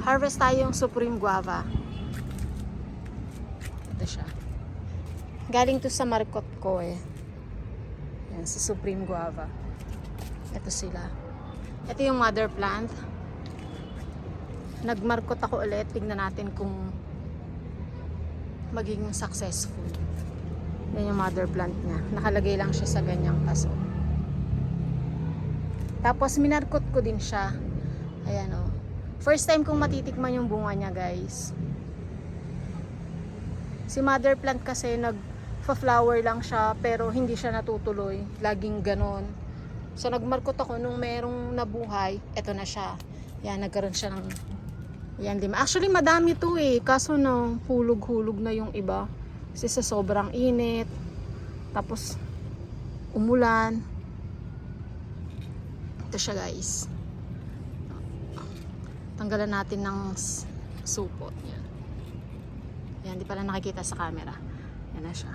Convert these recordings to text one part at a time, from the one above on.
Harvest tayong Supreme Guava. Ito siya. Galing to sa markot ko eh. Yan, sa Supreme Guava. Ito sila. Ito yung mother plant. Nagmarkot ako ulit. Tignan natin kung magiging successful. Yan yung mother plant niya. Nakalagay lang siya sa ganyang paso. Tapos minarkot ko din siya. Ayan o. First time kong matitikman yung bunga niya, guys. Si mother plant kasi nagfa-flower lang siya pero hindi siya natutuloy. Laging ganon. So nagmarkot ako nung merong nabuhay. Eto na siya. Yan, nagkaroon siya ng yan, lima. Actually madami to eh. Kaso no, hulog-hulog na yung iba. Kasi sa sobrang init. Tapos umulan. Ito siya, guys. Tanggalan natin ng supot. Yan. Yan, di pala nakikita sa camera. Yan na siya.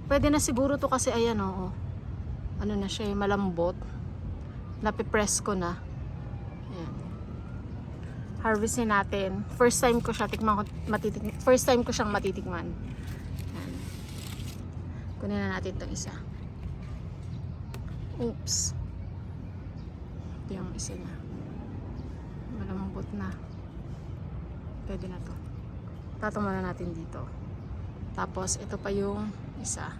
Pwede na siguro to kasi ayan o. Ano na siya, malambot. Napipress ko na. Ayan. Harvestin natin. First time ko siya first time ko siyang matitikman. Ayan. Kunin na natin itong isa. Oops. Ito yung isa niya. Malambot na. Pwede na to. Tatumala natin dito. Tapos ito pa yung isa.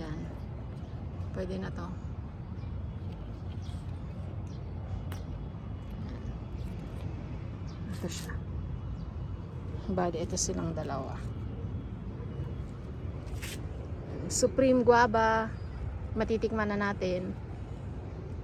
Yan. Pwede na to. Ito siya. Bali, ito silang dalawa. Supreme Guava. Matitikman na natin.